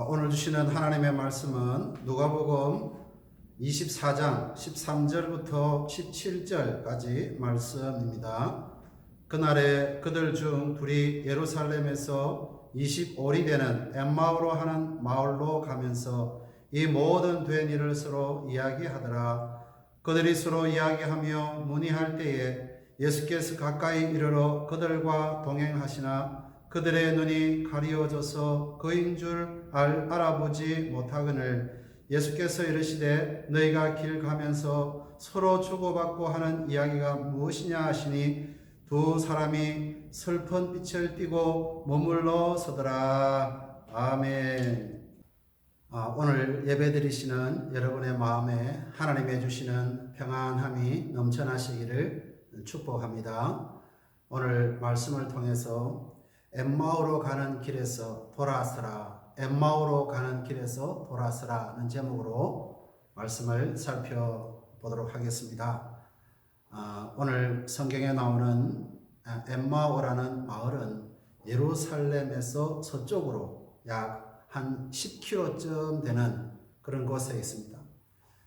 오늘 주시는 하나님의 말씀은 누가복음 24장 13절부터 17절까지 말씀입니다. 그날에 그들 중 둘이 예루살렘에서 25리 되는 엠마오로 하는 마을로 가면서 이 모든 된 일을 서로 이야기하더라. 그들이 서로 이야기하며 문의할 때에 예수께서 가까이 이르러 그들과 동행하시나 그들의 눈이 가리워져서 그인 줄 알아보지 못하거늘 예수께서 이르시되 너희가 길 가면서 서로 주고받고 하는 이야기가 무엇이냐 하시니 두 사람이 슬픈 빛을 띠고 머물러 서더라. 아멘. 오늘 예배드리시는 여러분의 마음에 하나님의 주시는 평안함이 넘쳐나시기를 축복합니다. 오늘 말씀을 통해서 엠마오로 가는 길에서 돌아서라, 엠마오로 가는 길에서 돌아서라는 제목으로 말씀을 살펴보도록 하겠습니다. 오늘 성경에 나오는 엠마오라는 마을은 예루살렘에서 서쪽으로 약 한 10km쯤 되는 그런 곳에 있습니다.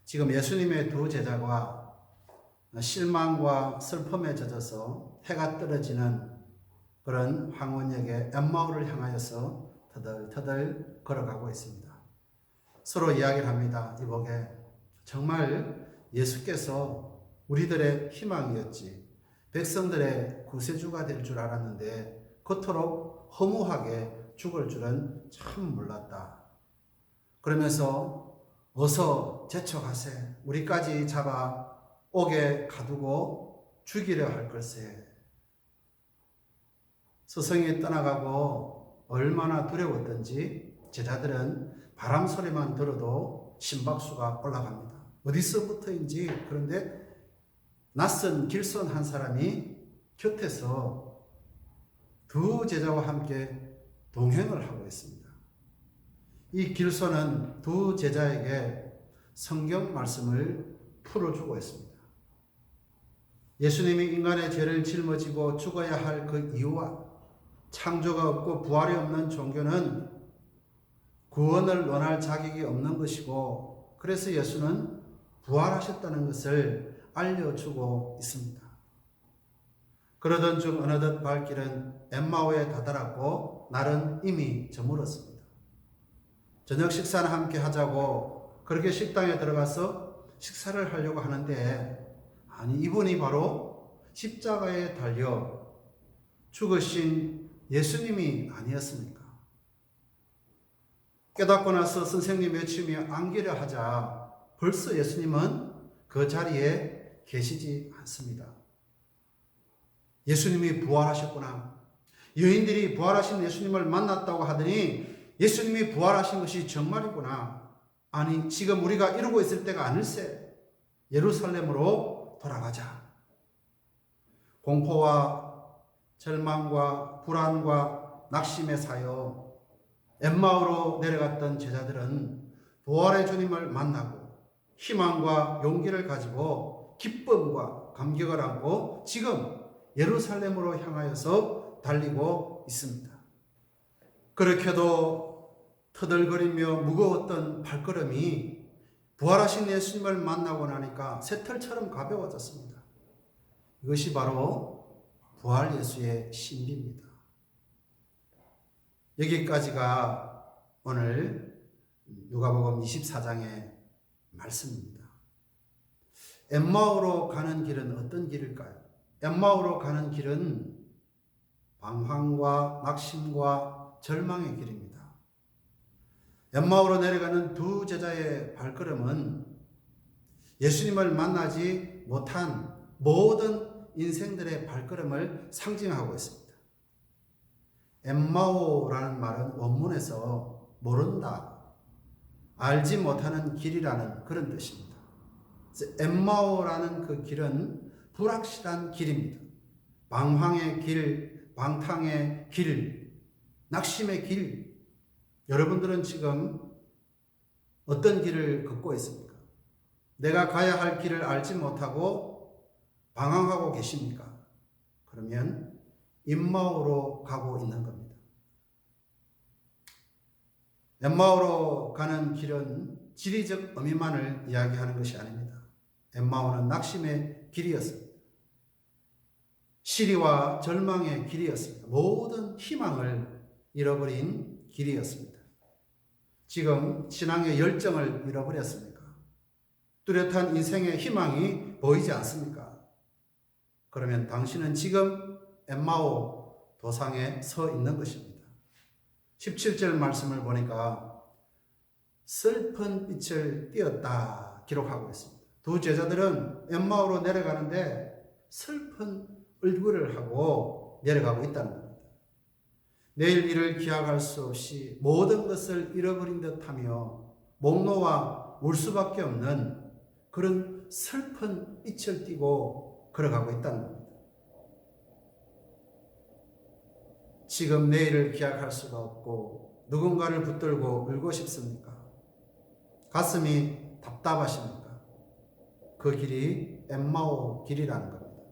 지금 예수님의 두 제자가 실망과 슬픔에 젖어서 해가 떨어지는 그런 황혼역의 엠마오를 향하여서 터덜터덜 걸어가고 있습니다. 서로 이야기를 합니다. 이보게 정말 예수께서 우리들의 희망이었지, 백성들의 구세주가 될 줄 알았는데 그토록 허무하게 죽을 줄은 참 몰랐다. 그러면서 어서 제쳐가세, 우리까지 잡아 옥에 가두고 죽이려 할 걸세. 스승이 떠나가고 얼마나 두려웠던지 제자들은 바람 소리만 들어도 심박수가 올라갑니다. 어디서부터인지. 그런데 낯선 길손 한 사람이 곁에서 두 제자와 함께 동행을 하고 있습니다. 이 길손은 두 제자에게 성경 말씀을 풀어주고 있습니다. 예수님이 인간의 죄를 짊어지고 죽어야 할 그 이유와 창조가 없고 부활이 없는 종교는 구원을 논할 자격이 없는 것이고, 그래서 예수는 부활하셨다는 것을 알려주고 있습니다. 그러던 중 어느덧 발길은 엠마오에 다다랐고 날은 이미 저물었습니다. 저녁 식사는 함께 하자고 그렇게 식당에 들어가서 식사를 하려고 하는데, 아니 이분이 바로 십자가에 달려 죽으신 예수님이 아니었습니까? 깨닫고 나서 선생님 외치며 안기려 하자 벌써 예수님은 그 자리에 계시지 않습니다. 예수님이 부활하셨구나. 여인들이 부활하신 예수님을 만났다고 하더니 예수님이 부활하신 것이 정말이구나. 아니 지금 우리가 이러고 있을 때가 아닐세. 예루살렘으로 돌아가자. 공포와 절망과 불안과 낙심에 사여 엠마오로 내려갔던 제자들은 부활의 주님을 만나고 희망과 용기를 가지고 기쁨과 감격을 안고 지금 예루살렘으로 향하여서 달리고 있습니다. 그렇게도 터덜거리며 무거웠던 발걸음이 부활하신 예수님을 만나고 나니까 새털처럼 가벼워졌습니다. 이것이 바로 부활 예수의 신비입니다. 여기까지가 오늘 누가복음 24장의 말씀입니다. 엠마오로 가는 길은 어떤 길일까요? 엠마오로 가는 길은 방황과 낙심과 절망의 길입니다. 엠마오로 내려가는 두 제자의 발걸음은 예수님을 만나지 못한 모든 인생들의 발걸음을 상징하고 있습니다. 엠마오라는 말은 원문에서 모른다, 알지 못하는 길이라는 그런 뜻입니다. 엠마오라는 그 길은 불확실한 길입니다. 방황의 길, 방탕의 길, 낙심의 길. 여러분들은 지금 어떤 길을 걷고 있습니까? 내가 가야 할 길을 알지 못하고 방황하고 계십니까? 그러면 엠마오로 가고 있는 겁니다. 엠마오로 가는 길은 지리적 의미만을 이야기하는 것이 아닙니다. 엠마오는 낙심의 길이었습니다. 시리와 절망의 길이었습니다. 모든 희망을 잃어버린 길이었습니다. 지금 신앙의 열정을 잃어버렸습니까? 뚜렷한 인생의 희망이 보이지 않습니까? 그러면 당신은 지금 엠마오 도상에 서 있는 것입니다. 17절 말씀을 보니까 슬픈 빛을 띄었다 기록하고 있습니다. 두 제자들은 엠마오로 내려가는데 슬픈 얼굴을 하고 내려가고 있다는 겁니다. 내일 일을 기약할 수 없이 모든 것을 잃어버린 듯하며 목 놓아 울 수밖에 없는 그런 슬픈 빛을 띠고 걸어가고 있다는 겁니다. 지금 내일을 기약할 수가 없고 누군가를 붙들고 울고 싶습니까? 가슴이 답답하십니까? 그 길이 엠마오 길이라는 겁니다.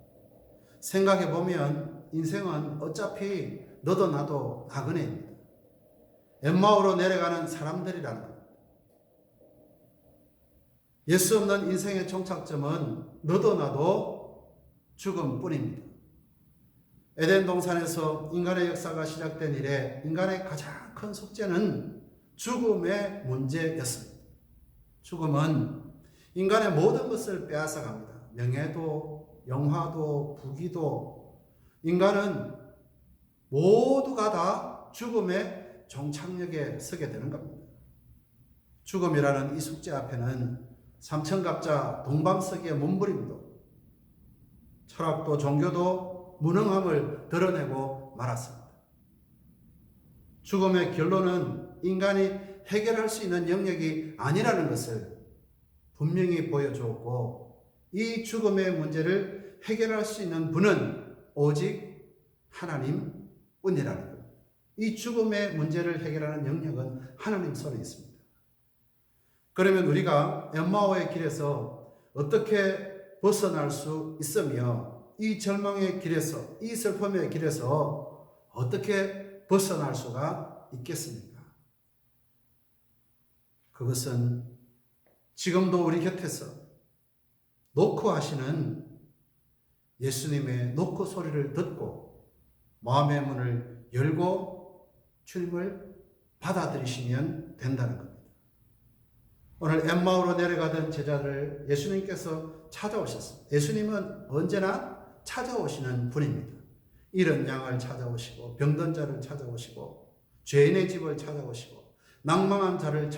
생각해보면 인생은 어차피 너도 나도 나그네입니다. 엠마오로 내려가는 사람들이라는 겁니다. 예수 없는 인생의 종착점은 너도 나도 죽음뿐입니다. 에덴 동산에서 인간의 역사가 시작된 이래 인간의 가장 큰 숙제는 죽음의 문제였습니다. 죽음은 인간의 모든 것을 빼앗아 갑니다. 명예도, 영화도, 부귀도. 인간은 모두가 다 죽음의 종착역에 서게 되는 겁니다. 죽음이라는 이 숙제 앞에는 삼천갑자 동방서기의 몸부림도 철학도 종교도 무능함을 드러내고 말았습니다. 죽음의 결론은 인간이 해결할 수 있는 영역이 아니라는 것을 분명히 보여주었고 이 죽음의 문제를 해결할 수 있는 분은 오직 하나님뿐이라는 것. 이 죽음의 문제를 해결하는 영역은 하나님 손에 있습니다. 그러면 우리가 엠마오의 길에서 어떻게 벗어날 수 있으며 이 절망의 길에서, 이 슬픔의 길에서 어떻게 벗어날 수가 있겠습니까? 그것은 지금도 우리 곁에서 노크 하시는 예수님의 노크 소리를 듣고 마음의 문을 열고 주님을 받아들이시면 된다는 겁니다. 오늘 엠마오로 내려가던 제자를 예수님께서 찾아오셨습니다. 예수님은 언제나 찾아오시는 분입니다. 잃은 양을 찾아오시고 병든 자를 찾아오시고 죄인의 집을 찾아오시고 낭망한 자를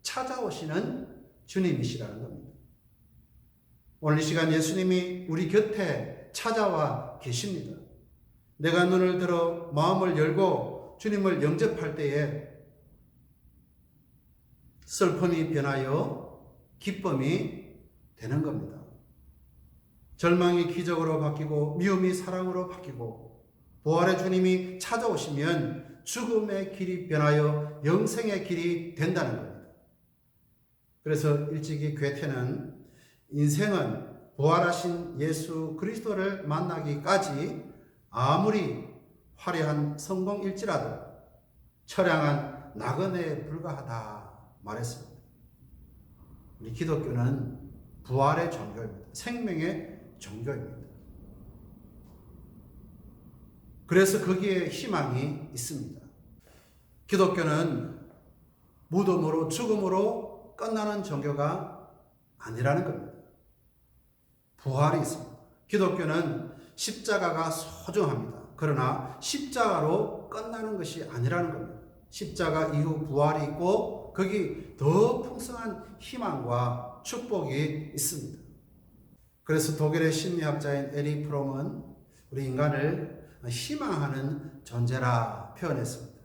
찾아오시는 주님이시라는 겁니다. 오늘 이 시간 예수님이 우리 곁에 찾아와 계십니다. 내가 눈을 들어 마음을 열고 주님을 영접할 때에 슬픔이 변하여 기쁨이 되는 겁니다. 절망이 기적으로 바뀌고 미움이 사랑으로 바뀌고 부활의 주님이 찾아오시면 죽음의 길이 변하여 영생의 길이 된다는 겁니다. 그래서 일찍이 괴테는 인생은 부활하신 예수 그리스도를 만나기까지 아무리 화려한 성공일지라도 처량한 나그네에 불과하다 말했습니다. 우리 기독교는 부활의 종교입니다. 생명의 종교입니다. 그래서 거기에 희망이 있습니다. 기독교는 무덤으로 죽음으로 끝나는 종교가 아니라는 겁니다. 부활이 있습니다. 기독교는 십자가가 소중합니다. 그러나 십자가로 끝나는 것이 아니라는 겁니다. 십자가 이후 부활이 있고 거기 더 풍성한 희망과 축복이 있습니다. 그래서 독일의 심리학자인 에리 프롬은 우리 인간을 희망하는 존재라 표현했습니다.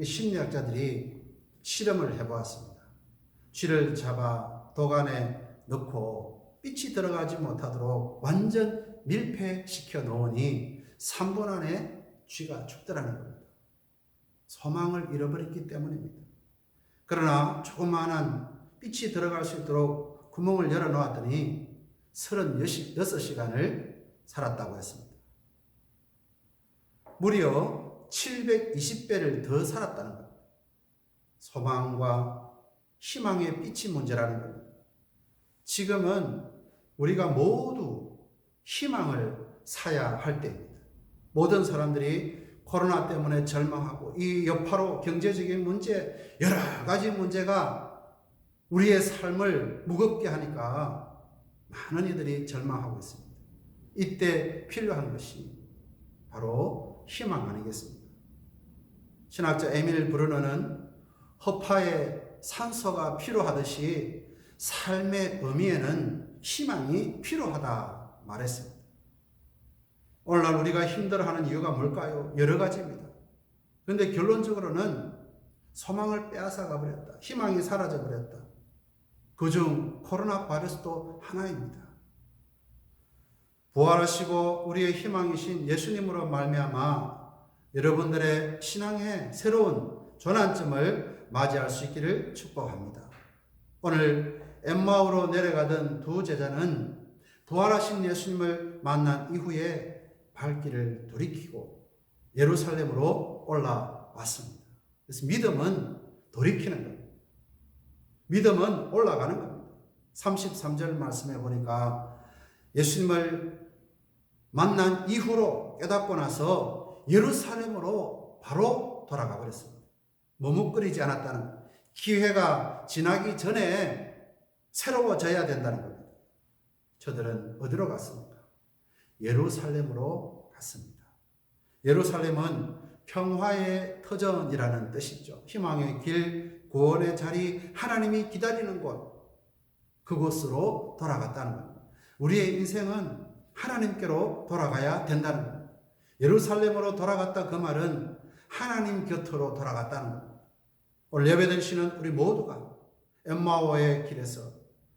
심리학자들이 실험을 해보았습니다. 쥐를 잡아 독안에 넣고 빛이 들어가지 못하도록 완전 밀폐시켜 놓으니 3분 안에 쥐가 죽더라는 겁니다. 소망을 잃어버렸기 때문입니다. 그러나 조그마한 빛이 들어갈 수 있도록 구멍을 열어놓았더니 36시간을 살았다고 했습니다. 무려 720배를 더 살았다는 겁니다. 소망과 희망의 빛이 문제라는 겁니다. 지금은 우리가 모두 희망을 사야 할 때입니다. 모든 사람들이 코로나 때문에 절망하고 이 여파로 경제적인 문제, 여러 가지 문제가 우리의 삶을 무겁게 하니까 많은 이들이 절망하고 있습니다. 이때 필요한 것이 바로 희망 아니겠습니까? 신학자 에밀 브루너는 허파에 산소가 필요하듯이 삶의 의미에는 희망이 필요하다 말했습니다. 오늘날 우리가 힘들어하는 이유가 뭘까요? 여러 가지입니다. 그런데 결론적으로는 소망을 빼앗아가 버렸다. 희망이 사라져 버렸다. 그중 코로나 바이러스도 하나입니다. 부활하시고 우리의 희망이신 예수님으로 말미암아 여러분들의 신앙의 새로운 전환점을 맞이할 수 있기를 축복합니다. 오늘 엠마오로 내려가던 두 제자는 부활하신 예수님을 만난 이후에 발길을 돌이키고 예루살렘으로 올라왔습니다. 그래서 믿음은 돌이키는 겁니다. 믿음은 올라가는 겁니다. 33절 말씀에 보니까 예수님을 만난 이후로 깨닫고 나서 예루살렘으로 바로 돌아가 버렸습니다. 머뭇거리지 않았다는, 기회가 지나기 전에 새로워져야 된다는 겁니다. 저들은 어디로 갔습니까? 예루살렘으로 갔습니다. 예루살렘은 평화의 터전이라는 뜻이죠. 희망의 길, 구원의 자리, 하나님이 기다리는 곳, 그곳으로 돌아갔다는 겁니다. 우리의 인생은 하나님께로 돌아가야 된다는 겁니다. 예루살렘으로 돌아갔다 그 말은 하나님 곁으로 돌아갔다는 겁니다. 오늘 예배드리시는 우리 모두가 엠마오의 길에서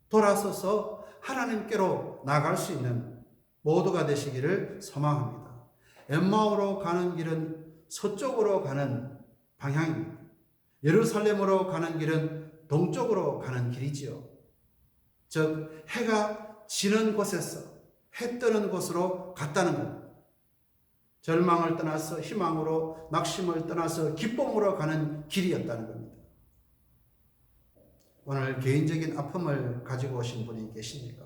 돌아서서 하나님께로 나갈 수 있는 모두가 되시기를 소망합니다. 엠마오로 가는 길은 서쪽으로 가는 방향입니다. 예루살렘으로 가는 길은 동쪽으로 가는 길이지요. 즉 해가 지는 곳에서 해 뜨는 곳으로 갔다는 겁니다. 절망을 떠나서 희망으로, 낙심을 떠나서 기쁨으로 가는 길이었다는 겁니다. 오늘 개인적인 아픔을 가지고 오신 분이 계십니까?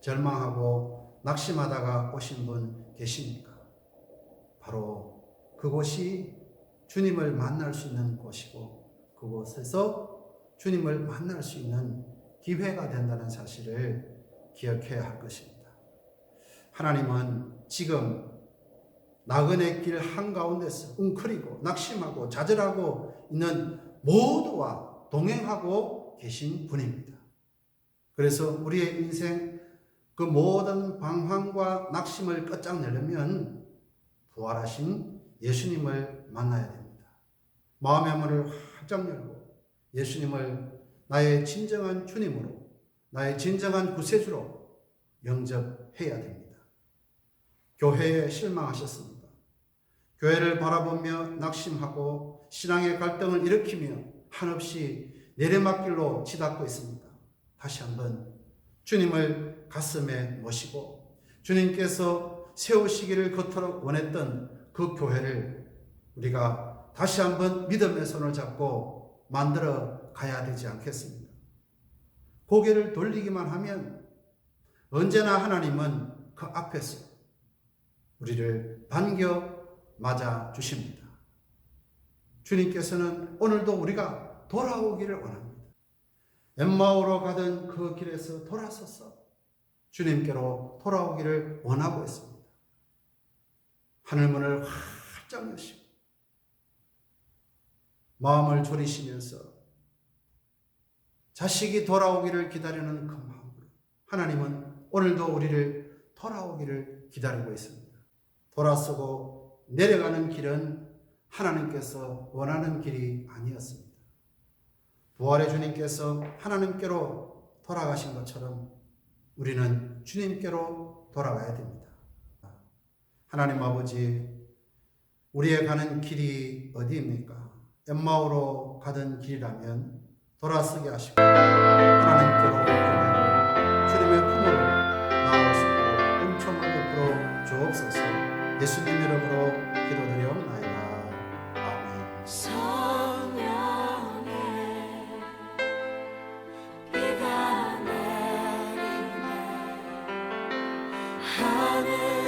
절망하고 낙심하다가 오신 분 계십니까? 바로 그곳이 주님을 만날 수 있는 곳이고 그곳에서 주님을 만날 수 있는 기회가 된다는 사실을 기억해야 할 것입니다. 하나님은 지금 나그네 길 한가운데서 웅크리고 낙심하고 좌절하고 있는 모두와 동행하고 계신 분입니다. 그래서 우리의 인생 그 모든 방황과 낙심을 끝장내려면 부활하신 예수님을 만나야 됩니다. 마음의 문을 활짝 열고 예수님을 나의 진정한 주님으로, 나의 진정한 구세주로 영접해야 됩니다. 교회에 실망하셨습니다. 교회를 바라보며 낙심하고 신앙의 갈등을 일으키며 한없이 내리막길로 치닫고 있습니다. 다시 한번 주님을 가슴에 모시고 주님께서 세우시기를 그토록 원했던 그 교회를 우리가 다시 한번 믿음의 손을 잡고 만들어 가야 되지 않겠습니까? 고개를 돌리기만 하면 언제나 하나님은 그 앞에서 우리를 반겨 맞아 주십니다. 주님께서는 오늘도 우리가 돌아오기를 원합니다. 엠마오로 가던 그 길에서 돌아서서 주님께로 돌아오기를 원하고 있습니다. 하늘문을 활짝 여시고 마음을 졸이시면서 자식이 돌아오기를 기다리는 그 마음으로 하나님은 오늘도 우리를 돌아오기를 기다리고 있습니다. 돌아서고 내려가는 길은 하나님께서 원하는 길이 아니었습니다. 부활의 주님께서 하나님께로 돌아가신 것처럼 우리는 주님께로 돌아가야 됩니다. 하나님 아버지, 우리의 가는 길이 어디입니까? 엠마오로 가던 길이라면 돌아서게 하시고 하나님께로 주님의 품으로 나아갈 수 있도록 은총을 베풀어 주옵소서. 예수님 이름으로 기도드리옵나이다. 아멘. 나는